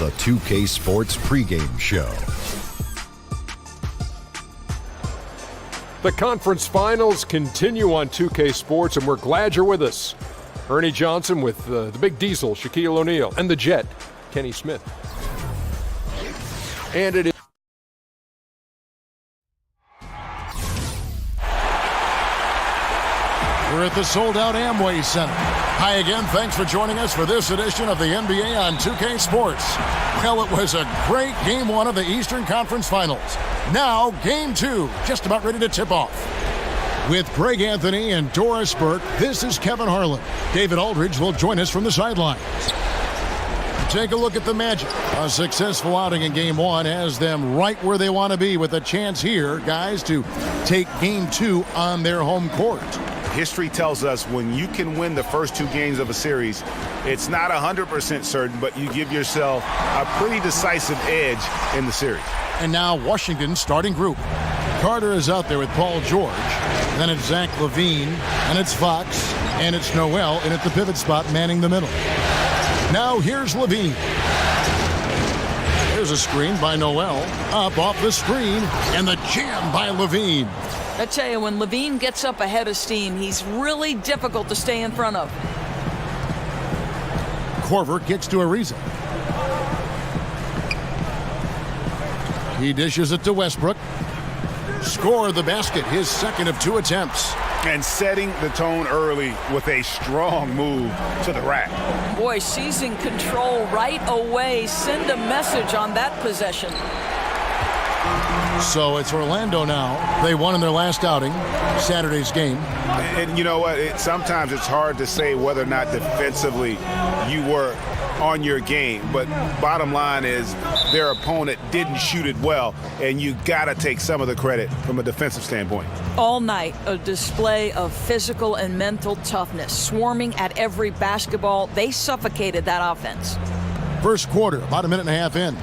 the 2K Sports pregame show. The conference finals continue on 2K Sports, and we're glad you're with us. Ernie Johnson with the Big Diesel, Shaquille O'Neal, and the Jet, Kenny Smith. And it is we're at the sold-out Amway Center. Hi again, thanks for joining us for this edition of the NBA on 2K Sports. Well, it was a great Game 1 of the Eastern Conference Finals. Now, Game 2, just about ready to tip off. With Greg Anthony and Doris Burke, this is Kevin Harlan. David Aldridge will join us from the sidelines. Take a look at the Magic. A successful outing in Game 1 has them right where they want to be, with a chance here, guys, to take Game 2 on their home court. History tells us when you can win the first 2 games of a series, it's not 100% certain, but you give yourself a pretty decisive edge in the series. And now Washington's starting group. Carter is out there with Paul George. Then it's Zach LaVine, and it's Fox, and it's Noel, and at the pivot spot manning the middle. Now here's LaVine. There's a screen by Noel. Up off the screen, and the jam by LaVine. I tell you, when LaVine gets up ahead of steam, he's really difficult to stay in front of. Korver kicks to Ariza. He dishes it to Westbrook. Score the basket, his second of 2 attempts. And setting the tone early with a strong move to the rack. Boy, seizing control right away. Send a message on that possession. So it's Orlando now. They won in their last outing, Saturday's game. And you know what? Sometimes it's hard to say whether or not defensively you were on your game. But bottom line is their opponent didn't shoot it well, and you got to take some of the credit from a defensive standpoint. All night, a display of physical and mental toughness. Swarming at every basketball. They suffocated that offense. First quarter, about a minute and a half in.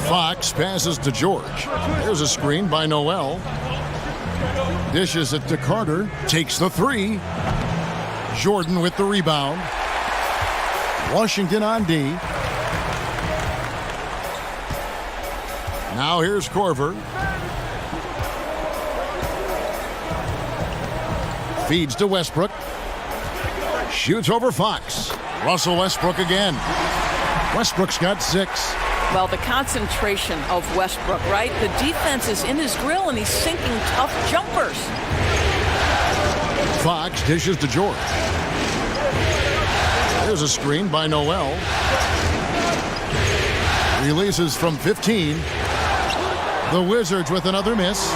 Fox passes to George. There's a screen by Noel. Dishes it to Carter. Takes the 3. Jordan with the rebound. Washington on D. Now here's Korver. Feeds to Westbrook. Shoots over Fox. Russell Westbrook again. Westbrook's got 6. Well, the concentration of Westbrook, right? The defense is in his grill, and he's sinking tough jumpers. Fox dishes to George. There's a screen by Noel. Releases from 15. The Wizards with another miss.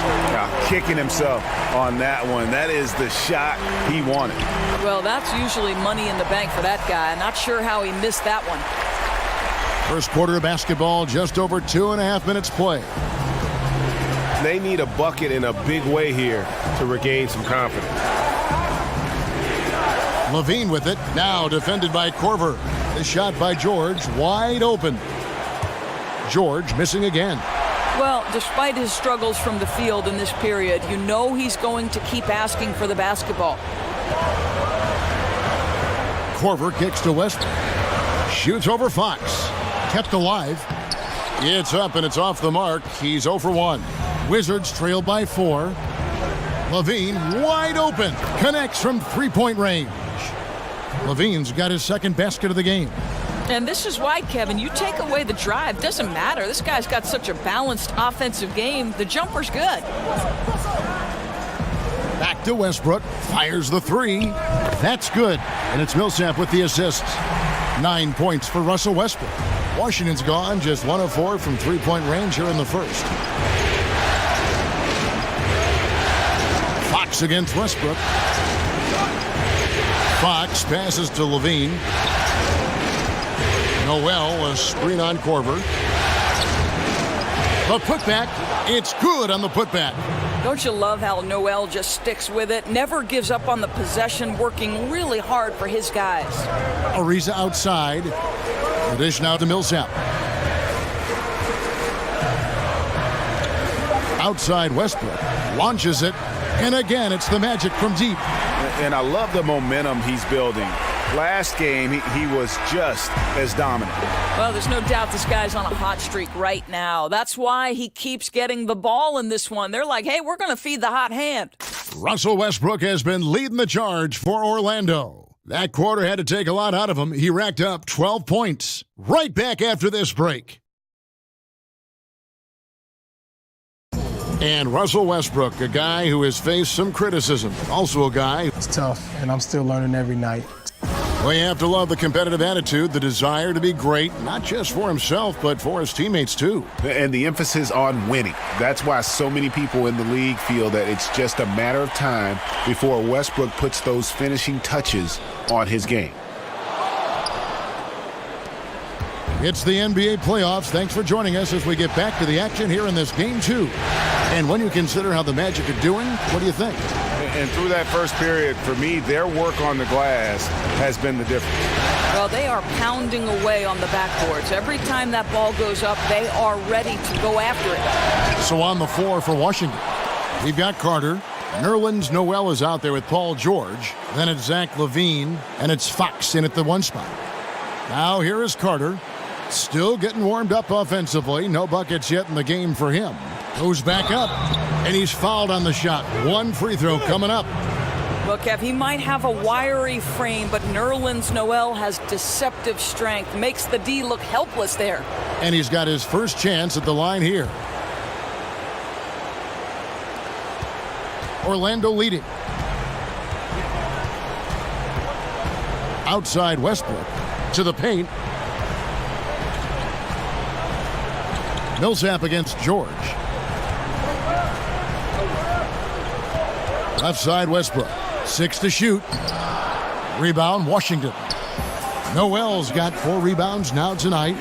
Kicking himself on that one. That is the shot he wanted. Well, that's usually money in the bank for that guy. I'm not sure how he missed that one. First quarter of basketball, just over 2.5 minutes play. They need a bucket in a big way here to regain some confidence. LaVine with it, now defended by Korver. The shot by George, wide open. George missing again. Well, despite his struggles from the field in this period, you know he's going to keep asking for the basketball. Korver kicks to Westbrook. Shoots over Fox. Kept alive. It's up and it's off the mark. He's 0 for 1. Wizards trail by 4. LaVine wide open. Connects from 3-point range. LaVine's got his second basket of the game. And this is why, Kevin, you take away the drive. Doesn't matter. This guy's got such a balanced offensive game. The jumper's good. Back to Westbrook. Fires the 3. That's good. And it's Millsap with the assist. 9 points for Russell Westbrook. Washington's gone just 1 of 4 from 3-point range here in the first. Fox against Westbrook. Fox passes to LaVine. Noel, a screen on Korver. The putback, it's good on the putback. Don't you love how Noel just sticks with it, never gives up on the possession, working really hard for his guys. Ariza outside. The dish now to Millsap. Outside Westbrook. Launches it. And again, it's the Magic from deep. And I love the momentum he's building. Last game, he was just as dominant. Well, there's no doubt this guy's on a hot streak right now. That's why he keeps getting the ball in this one. They're like, hey, we're going to feed the hot hand. Russell Westbrook has been leading the charge for Orlando. That quarter had to take a lot out of him. He racked up 12 points. Right back after this break. And Russell Westbrook, a guy who has faced some criticism. Also a guy. It's tough, and I'm still learning every night. Well, you have to love the competitive attitude, the desire to be great, not just for himself, but for his teammates, too. And the emphasis on winning. That's why so many people in the league feel that it's just a matter of time before Westbrook puts those finishing touches on his game. It's the NBA playoffs. Thanks for joining us as we get back to the action here in this Game 2. And when you consider how the Magic are doing, what do you think? And through that first period, for me, their work on the glass has been the difference. Well, they are pounding away on the backboards. Every time that ball goes up, they are ready to go after it. So on the floor for Washington, we've got Carter. Nerlens Noel is out there with Paul George. Then it's Zach LaVine, and it's Fox in at the one spot. Now here is Carter. Still getting warmed up offensively. No buckets yet in the game for him. Goes back up, and he's fouled on the shot. One free throw coming up. Well, Kev, he might have a wiry frame, but Nerlens Noel has deceptive strength. Makes the D look helpless there. And he's got his first chance at the line here. Orlando leading. Outside Westbrook to the paint. Millsap against George. Left side Westbrook. 6 to shoot. Rebound Washington. Noel's got 4 rebounds now tonight.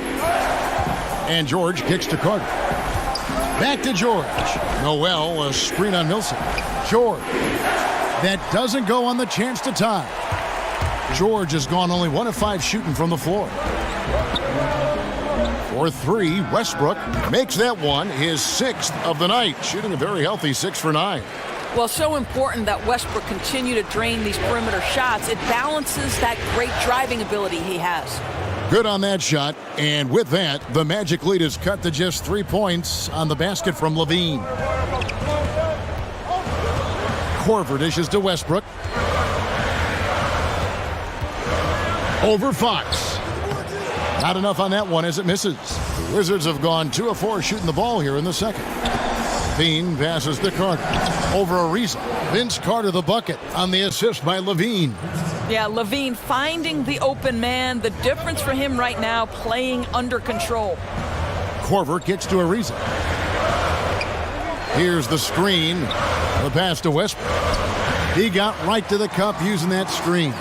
And George kicks to Carter. Back to George. Noel, a screen on Millsap. George. That doesn't go on the chance to tie. George has gone only 1 of 5 shooting from the floor. For 3, Westbrook makes that one his 6th of the night, shooting a very healthy 6 for 9. Well, so important that Westbrook continue to drain these perimeter shots. It balances that great driving ability he has. Good on that shot, and with that, the Magic lead is cut to just 3 points on the basket from LaVine. Korver dishes to Westbrook. Over Fox. Not enough on that one as it misses. The Wizards have gone 2 of 4 shooting the ball here in the second. LaVine passes to Carter. Over Ariza. Vince Carter the bucket on the assist by LaVine. Yeah, LaVine finding the open man. The difference for him right now, playing under control. Korver kicks to Ariza. Here's the screen. The pass to Westbrook. He got right to the cup using that screen.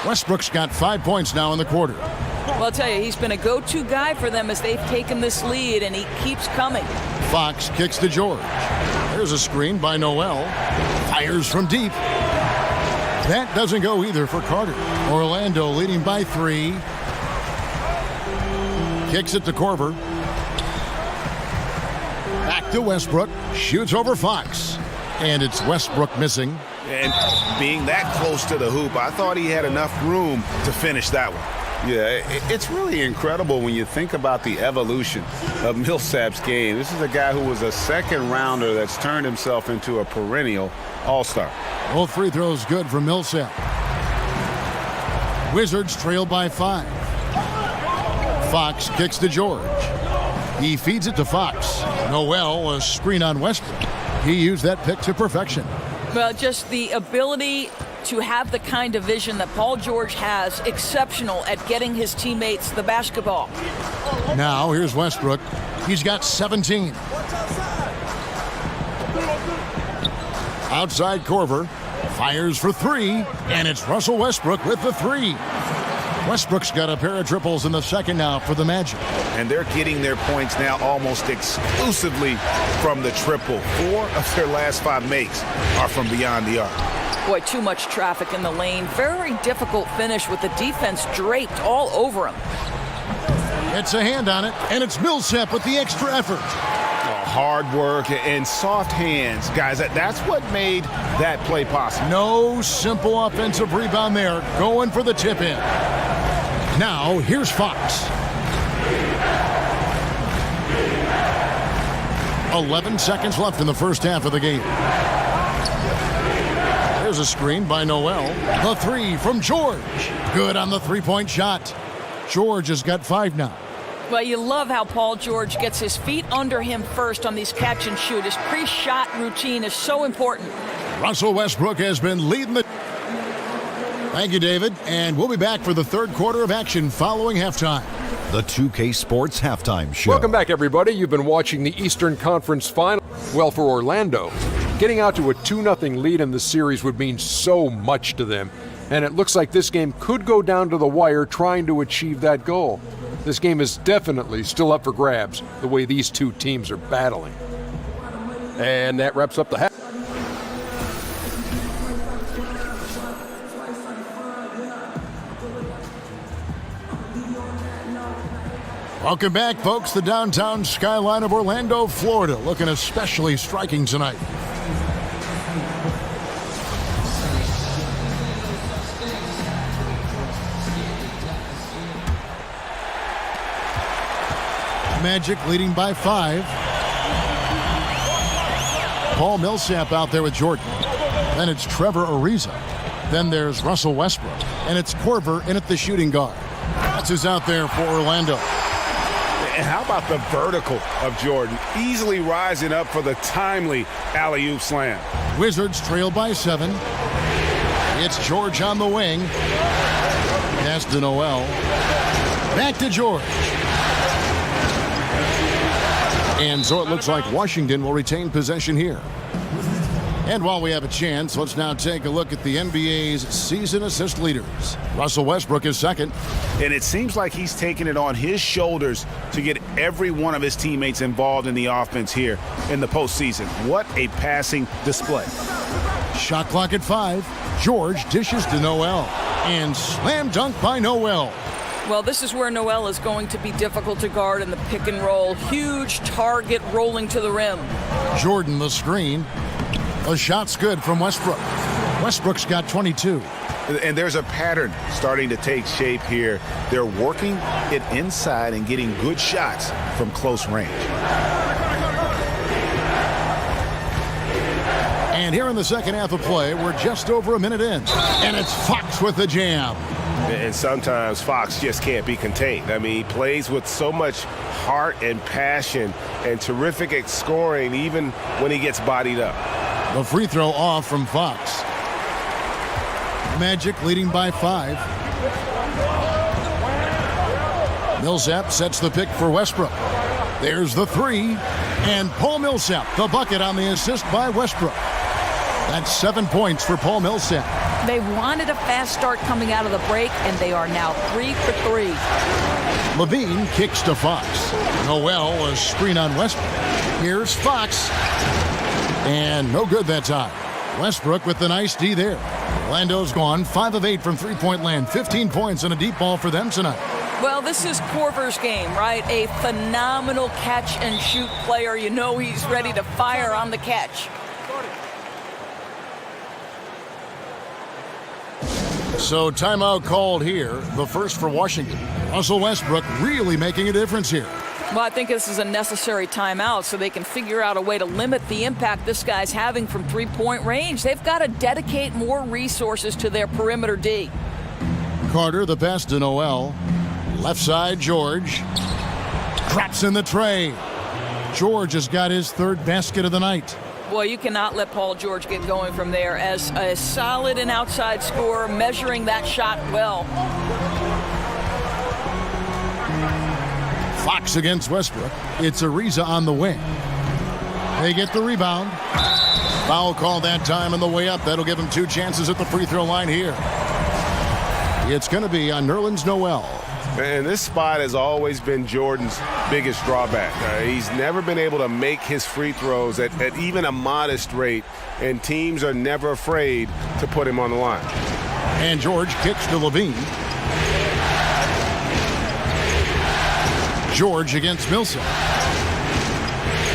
Westbrook's got 5 points now in the quarter. Well, I'll tell you, he's been a go-to guy for them as they've taken this lead, and he keeps coming. Fox kicks to George. There's a screen by Noel. Fires from deep. That doesn't go either for Carter. Orlando leading by 3. Kicks it to Korver. Back to Westbrook. Shoots over Fox. And it's Westbrook missing. And being that close to the hoop, I thought he had enough room to finish that one. Yeah, it's really incredible when you think about the evolution of Millsap's game. This is a guy who was a second rounder that's turned himself into a perennial all-star. Both free throws good for Millsap. Wizards trail by 5. Fox kicks to George. He feeds it to Fox. Noel, a screen on Westbrook. He used that pick to perfection. Well, just the ability to have the kind of vision that Paul George has, exceptional at getting his teammates the basketball. Now, here's Westbrook. He's got 17. Outside Korver. Fires for 3. And it's Russell Westbrook with the 3. Westbrook's got a pair of triples in the second now for the Magic. And they're getting their points now almost exclusively from the triple. 4 of their last 5 makes are from beyond the arc. Boy, too much traffic in the lane. Very difficult finish with the defense draped all over him. It's a hand on it, and it's Millsap with the extra effort. hard work and soft hands. Guys, that's what made that play possible. No simple offensive rebound there. Going for the tip in. Now, here's Fox. 11 seconds left in the first half of the game. There's a screen by Noel. The three from George. Good on the three-point shot. George has got 5 now. Well, you love how Paul George gets his feet under him first on these catch and shoot. His pre-shot routine is so important. Russell Westbrook has been leading the... Thank you, David. And we'll be back for the third quarter of action following halftime. The 2K Sports Halftime Show. Welcome back, everybody. You've been watching the Eastern Conference Final. Well, for Orlando, getting out to a 2-0 lead in the series would mean so much to them. And it looks like this game could go down to the wire trying to achieve that goal. This game is definitely still up for grabs, the way these two teams are battling. And that wraps up the half. Welcome back, folks. The downtown skyline of Orlando, Florida, looking especially striking tonight. Magic leading by 5. Paul Millsap out there with Jordan. Then it's Trevor Ariza. Then there's Russell Westbrook. And it's Korver in at the shooting guard. That's who's out there for Orlando. And how about the vertical of Jordan, easily rising up for the timely alley-oop slam. Wizards trail by 7. It's George on the wing. Pass to Noel. Back to George. And so it looks like Washington will retain possession here. And while we have a chance, let's now take a look at the NBA's season assist leaders. Russell Westbrook is second. And it seems like he's taking it on his shoulders to get every one of his teammates involved in the offense here in the postseason. What a passing display. Shot clock at 5. George dishes to Noel. And slam dunk by Noel. Well, this is where Noel is going to be difficult to guard in the pick and roll. Huge target rolling to the rim. Jordan the screen. The shot's good from Westbrook. Westbrook's got 22. And there's a pattern starting to take shape here. They're working it inside and getting good shots from close range. And here in the second half of play, we're just over a minute in. And it's Fox with the jam. And sometimes Fox just can't be contained. I mean, he plays with so much heart and passion and terrific scoring even when he gets bodied up. The free throw off from Fox. Magic leading by 5. Millsap sets the pick for Westbrook. There's the 3. And Paul Millsap, the bucket on the assist by Westbrook. That's 7 points for Paul Millsap. They wanted a fast start coming out of the break, and they are now 3 for 3. Levine kicks to Fox. Noel, a screen on Westbrook. Here's Fox. And no good that time. Westbrook with the nice D there. Orlando's gone 5 of 8 from three-point land. 15 points and a deep ball for them tonight. Well, this is Korver's game, right? A phenomenal catch-and-shoot player. You know he's ready to fire on the catch. So timeout called here, the first for Washington. Russell Westbrook really making a difference here. Well, I think this is a necessary timeout so they can figure out a way to limit the impact this guy's having from three-point range. They've got to dedicate more resources to their perimeter D. Carter, the pass to Noel. Left side, George. Drops in the tray. George has got his third basket of the night. Well, you cannot let Paul George get going from there. As a solid and outside scorer, measuring that shot well. Fox against Westbrook. It's Ariza on the wing. They get the rebound. Foul call that time on the way up. That'll give him 2 chances at the free throw line here. It's going to be on Nerlens Noel. And this spot has always been Jordan's biggest drawback. He's never been able to make his free throws at even a modest rate, and teams are never afraid to put him on the line. And George kicks to Levine. George against Millsap.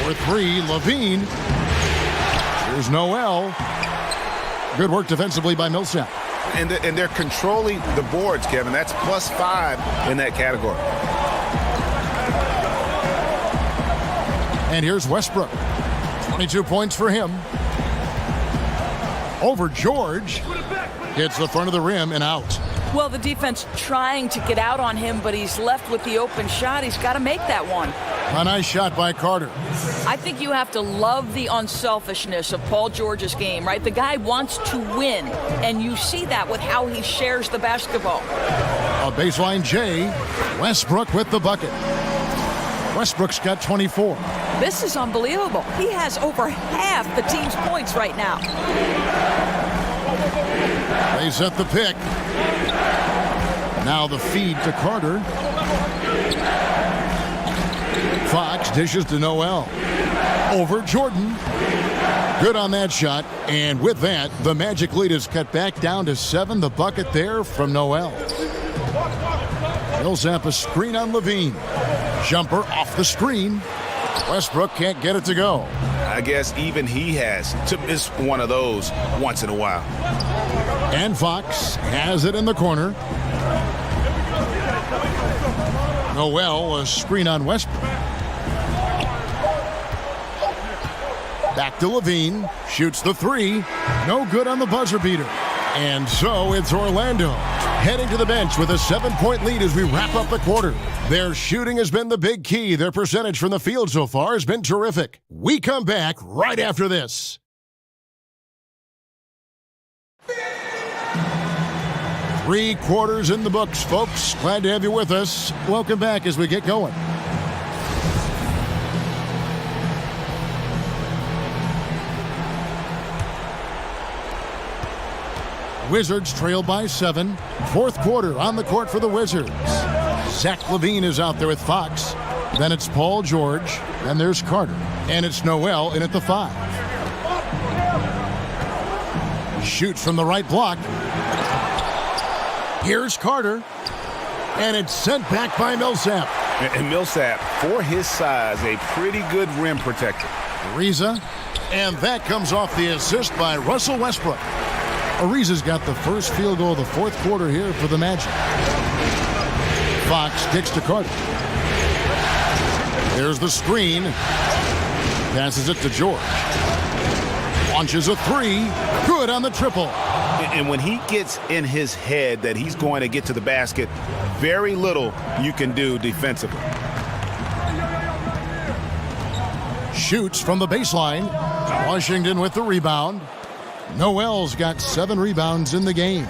For three, Levine. Here's Noel. Good work defensively by Millsap. And they're controlling the boards, Kevin. That's +5 in that category. And here's Westbrook. 22 points for him. Over George. Hits the front of the rim and out. Well, the defense trying to get out on him, but he's left with the open shot. He's got to make that one. A nice shot by Carter. I think you have to love the unselfishness of Paul George's game, right? The guy wants to win, and you see that with how he shares the basketball. A baseline J. Westbrook with the bucket. Westbrook's got 24. This is unbelievable. He has over half the team's points right now. They set the pick. Now the feed to Carter. Fox dishes to Noel. Over Jordan. Good on that shot. And with that, the Magic lead is cut back down to 7. The bucket there from Noel. Millsap a screen on Levine. Jumper off the screen. Westbrook can't get it to go. I guess even he has to miss one of those once in a while. And Fox has it in the corner. Noel, a screen on Westbrook. Back to Levine. Shoots the three. No good on the buzzer beater. And so it's Orlando heading to the bench with a 7-point lead as we wrap up the quarter. Their shooting has been the big key. Their percentage from the field so far has been terrific. We come back right after this. Three quarters in the books, folks. Glad to have you with us. Welcome back as we get going. Wizards trail by 7. Fourth quarter on the court for the Wizards. Zach LaVine is out there with Fox. Then it's Paul George. Then there's Carter. And it's Noel in at the 5. Shoots from the right block. Here's Carter. And it's sent back by Millsap. And Millsap, for his size, a pretty good rim protector. Ariza. And that comes off the assist by Russell Westbrook. Ariza's got the first field goal of the fourth quarter here for the Magic. Fox kicks to Carter. There's the screen. Passes it to George. Launches a three. Good on the triple. And when he gets in his head that he's going to get to the basket, very little you can do defensively. Shoots from the baseline. Washington with the rebound. Noel's got 7 rebounds in the game.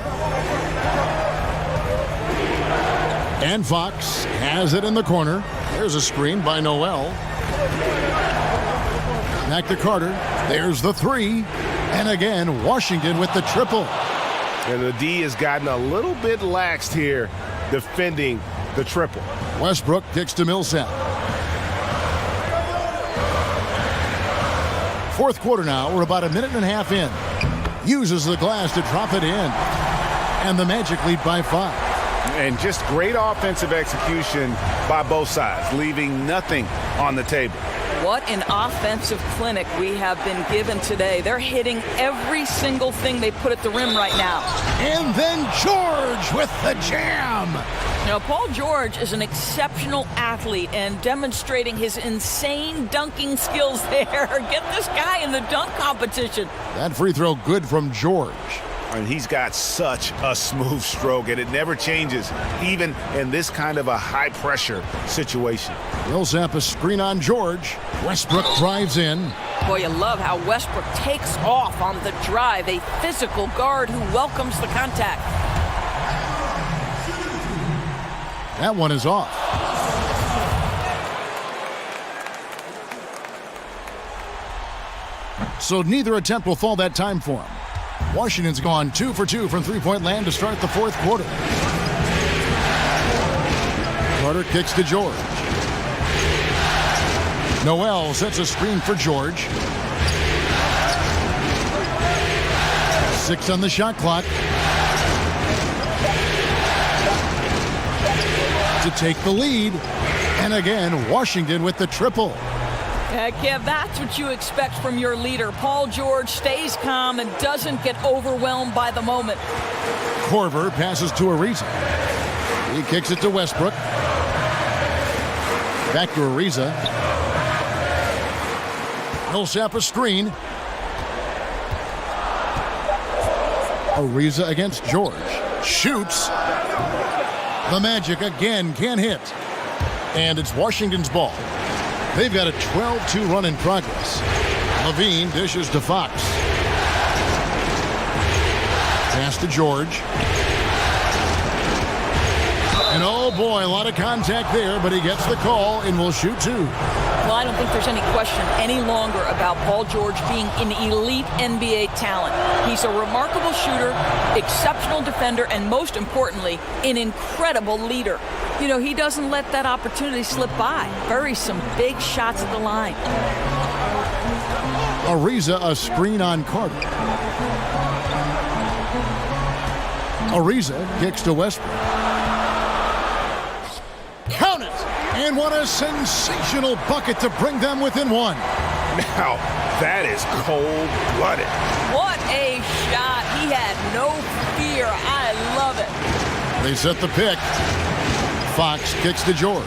And Fox has it in the corner. There's a screen by Noel. Back to Carter. There's the three. And again, Washington with the triple. And the D has gotten a little bit laxed here defending the triple. Westbrook kicks to Millsap. Fourth quarter now. We're about a minute and a half in. Uses the glass to drop it in. And the Magic lead by 5. And just great offensive execution by both sides, leaving nothing on the table. What an offensive clinic we have been given today. They're hitting every single thing they put at the rim right now. And then George with the jam. Now, Paul George is an exceptional athlete and demonstrating his insane dunking skills there. Get this guy in the dunk competition. That free throw good from George. And he's got such a smooth stroke, and it never changes, even in this kind of a high-pressure situation. Millsap a screen on George. Westbrook drives in. Boy, you love how Westbrook takes off on the drive. A physical guard who welcomes the contact. That one is off. So neither attempt will fall that time for him. Washington's gone 2 for 2 from three-point land to start the fourth quarter. Carter kicks to George. Noel sets a screen for George. 6 on the shot clock. To take the lead. And again, Washington with the triple. Heck yeah, that's what you expect from your leader. Paul George stays calm and doesn't get overwhelmed by the moment. Korver passes to Ariza. He kicks it to Westbrook. Back to Ariza. Millsap a screen. Ariza against George. Shoots. The Magic again can't hit. And it's Washington's ball. They've got a 12-2 run in progress. Levine dishes to Fox. Pass to George. And oh boy, a lot of contact there, but he gets the call and will shoot two. Well, I don't think there's any question any longer about Paul George being an elite NBA talent. He's a remarkable shooter, exceptional defender, and most importantly, an incredible leader. You know, he doesn't let that opportunity slip by. Buries some big shots at the line. Ariza a screen on Carter. Ariza kicks to Westbrook. Count it! And what a sensational bucket to bring them within one. Now, that is cold-blooded. What a shot. He had no fear. I love it. They set the pick. Fox kicks to George.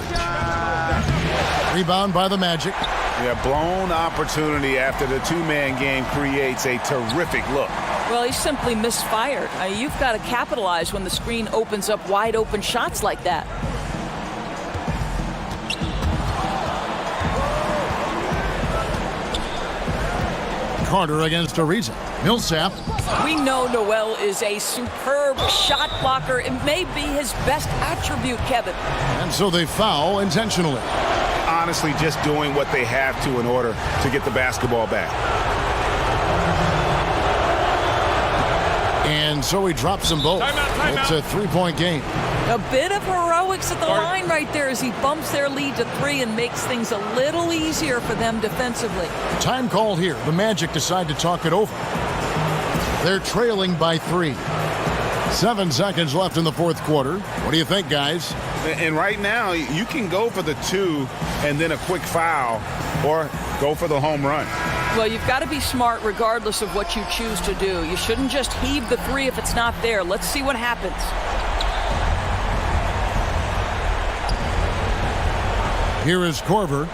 Rebound by the Magic. Yeah, blown opportunity after the two-man game creates a terrific look. Well, he simply misfired. You've got to capitalize when the screen opens up wide open shots like that. Carter against Ariza. Millsap. We know Noel is a superb shot blocker. It may be his best attribute, Kevin. And so they foul intentionally. Honestly, just doing what they have to in order to get the basketball back. And so he drops them both. It's a three-point game. A bit of heroics at the line right there as he bumps their lead to 3 and makes things a little easier for them defensively. Time called here. The Magic decide to talk it over. They're trailing by 3. 7 seconds left in the fourth quarter. What do you think, guys? And right now, you can go for the 2 and then a quick foul or go for the home run. Well, you've got to be smart regardless of what you choose to do. You shouldn't just heave the 3 if it's not there. Let's see what happens. Here is Korver.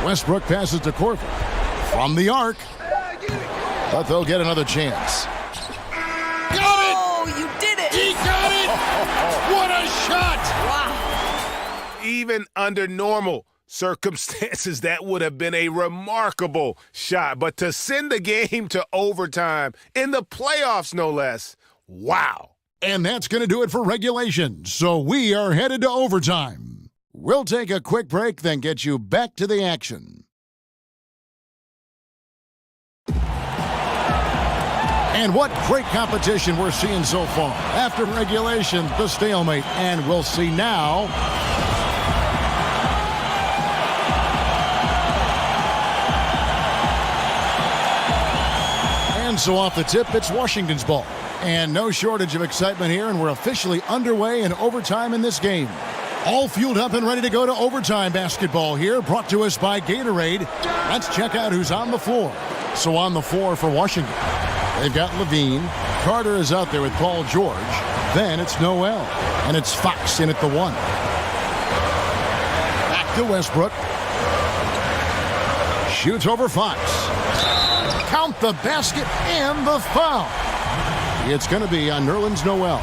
Westbrook passes to Korver. From the arc. But they'll get another chance. Oh, you did it! He got it! What a shot! Wow. Even under normal circumstances, that would have been a remarkable shot. But to send the game to overtime, in the playoffs no less, wow. And that's going to do it for regulation. So we are headed to overtime. We'll take a quick break, then get you back to the action. And what great competition we're seeing so far. After regulation, the stalemate. And we'll see now. And so off the tip, it's Washington's ball. And no shortage of excitement here, and we're officially underway in overtime in this game. All fueled up and ready to go to overtime basketball here, brought to us by Gatorade. Let's check out who's on the floor. So on the floor for Washington, they've got Levine. Carter is out there with Paul George. Then it's Noel. And it's Fox in at the 1. Back to Westbrook. Shoots over Fox. Count the basket and the foul. It's going to be on Nerlens Noel.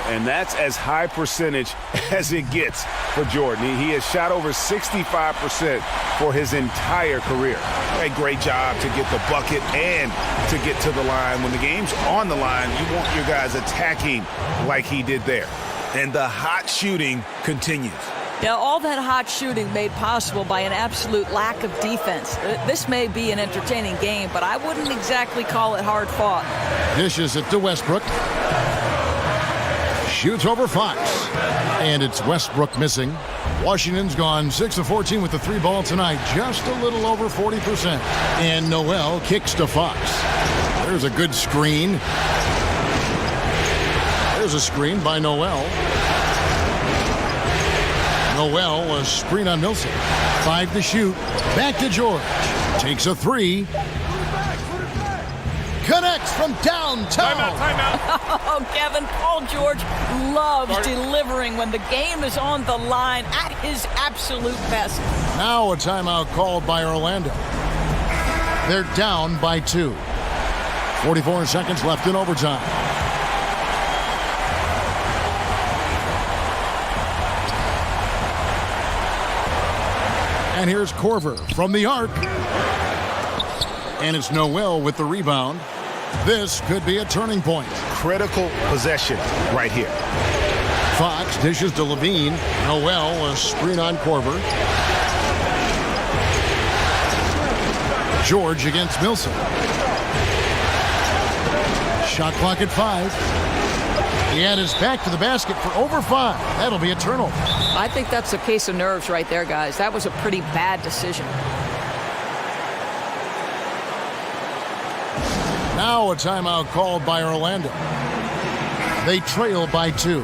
And that's as high percentage as it gets for Jordan. He has shot over 65% for his entire career. A great job to get the bucket and to get to the line. When the game's on the line, you want your guys attacking like he did there. And the hot shooting continues. Now, all that hot shooting made possible by an absolute lack of defense. This may be an entertaining game, but I wouldn't exactly call it hard fought. Dishes it to Westbrook. Shoots over Fox. And it's Westbrook missing. Washington's gone 6 of 14 with the 3 ball tonight. Just a little over 40%. And Noel kicks to Fox. There's a good screen. There's a screen by Noel. Noel, a screen on Millsap. 5 to shoot. Back to George. Takes a 3. Connects from downtown. Timeout. Oh, Kevin, Paul George loves delivering when the game is on the line at his absolute best. Now a timeout called by Orlando. They're down by 2. 44 seconds left in overtime. And here's Korver from the arc. And it's Noel with the rebound. This could be a turning point. Critical possession right here. Fox dishes to Levine. Noel, a screen on Korver. George against Millsap. Shot clock at 5. He had his back to the basket for over 5. That'll be a turnover. I think that's a case of nerves right there, guys. That was a pretty bad decision. Now a timeout called by Orlando. They trail by 2.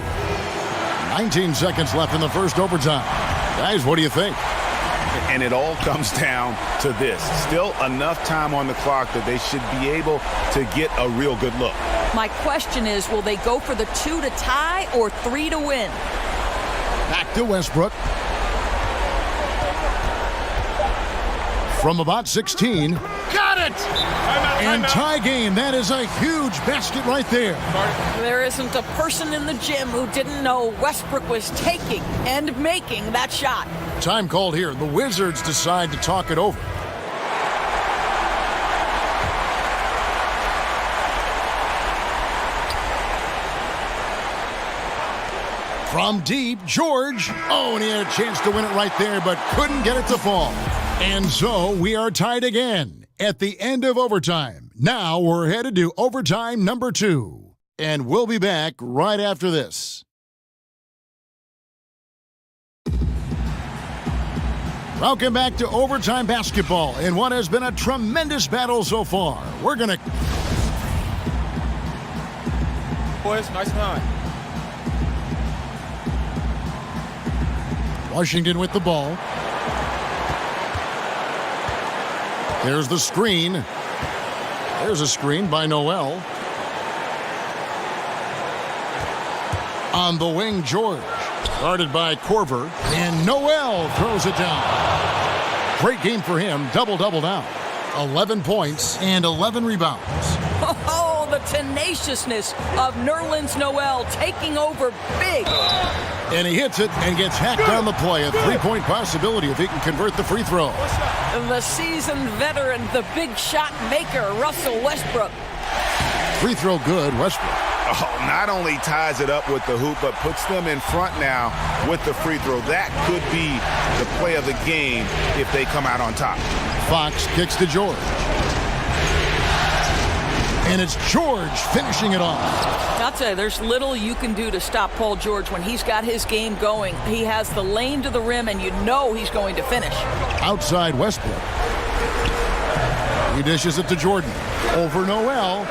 19 seconds left in the first overtime. Guys, what do you think? And it all comes down to this. Still enough time on the clock that they should be able to get a real good look. My question is, will they go for the 2 to tie or 3 to win? Back to Westbrook. From about 16. Got it! And tie game. That is a huge basket right there. There isn't a person in the gym who didn't know Westbrook was taking and making that shot. Time called here. The Wizards decide to talk it over. From deep, George. Oh, and he had a chance to win it right there, but couldn't get it to fall. And so we are tied again at the end of overtime. Now we're headed to overtime number 2. And we'll be back right after this. Welcome back to overtime basketball in what has been a tremendous battle so far. We're going to... Boys, nice and high. Washington with the ball. There's the screen. There's a screen by Noel. On the wing, George. Guarded by Korver. And Noel throws it down. Great game for him. Double-double now. 11 points and 11 rebounds. Oh, the tenaciousness of Nerlens Noel taking over big. And he hits it and gets hacked on the play. A 3-point possibility if he can convert the free throw. The seasoned veteran, the big shot maker, Russell Westbrook. Free throw good, Westbrook. Oh, not only ties it up with the hoop, but puts them in front now with the free throw. That could be the play of the game if they come out on top. Fox kicks to George. And it's George finishing it off. I'll tell you, there's little you can do to stop Paul George when he's got his game going. He has the lane to the rim, and you know he's going to finish. Outside Westbrook. He dishes it to Jordan. Over Noel.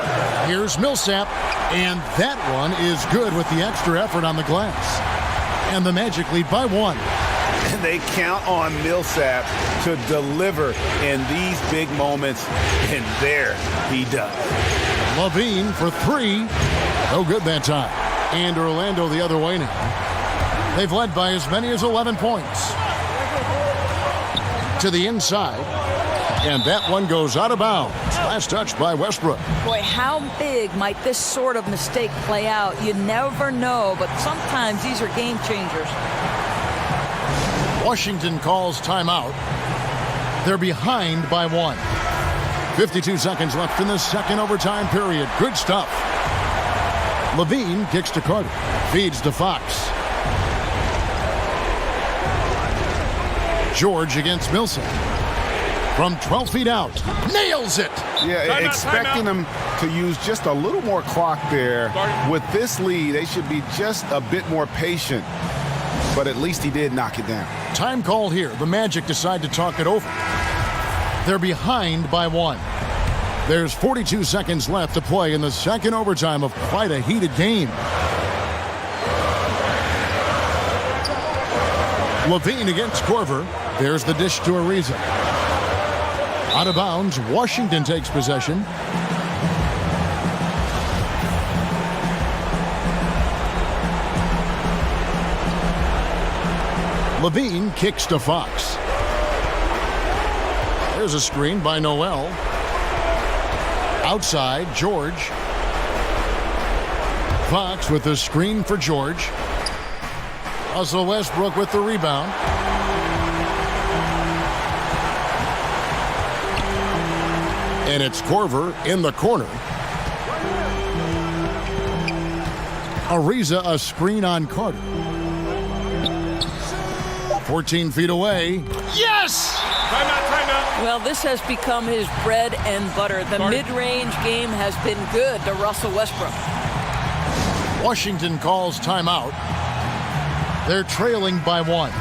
Here's Millsap. And that one is good with the extra effort on the glass. And the Magic lead by 1. And they count on Millsap to deliver in these big moments. And there he does. Levine for 3. No good that time. And Orlando the other way now. They've led by as many as 11 points. To the inside. And that one goes out of bounds. Last touch by Westbrook. Boy, how big might this sort of mistake play out? You never know, but sometimes these are game changers. Washington calls timeout. They're behind by 1. 52 seconds left in the second overtime period. Good stuff. Levine kicks to Carter. Feeds to Fox. George against Millsap. From 12 feet out. Nails it! Yeah, expecting them to use just a little more clock there. With this lead, they should be just a bit more patient. But at least he did knock it down. Time called here. The Magic decide to talk it over. They're behind by 1. There's 42 seconds left to play in the second overtime of quite a heated game. Levine against Corver. There's the dish to Ariza. Out of bounds, Washington takes possession. Levine kicks to Fox. There's a screen by Noel. Outside, George. Fox with the screen for George. Russell Westbrook with the rebound. And it's Corver in the corner. Ariza a screen on Carter. 14 feet away. Yes! Timeout. Well, this has become his bread and butter. The mid-range game has been good to Russell Westbrook. Washington calls timeout. They're trailing by 1.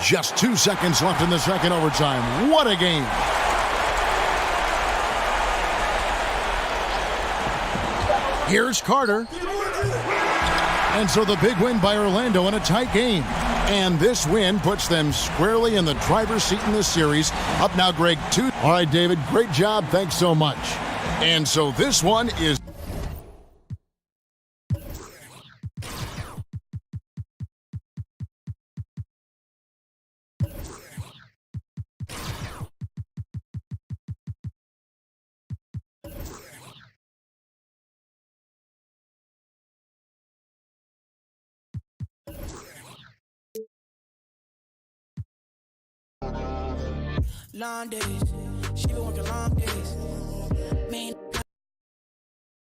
Just 2 seconds left in the second overtime. What a game. Here's Carter. And so the big win by Orlando in a tight game. And this win puts them squarely in the driver's seat in this series. Up now, Greg, 2. All right, David, great job. Thanks so much. And so this one is... Long days, she been working long days. Man.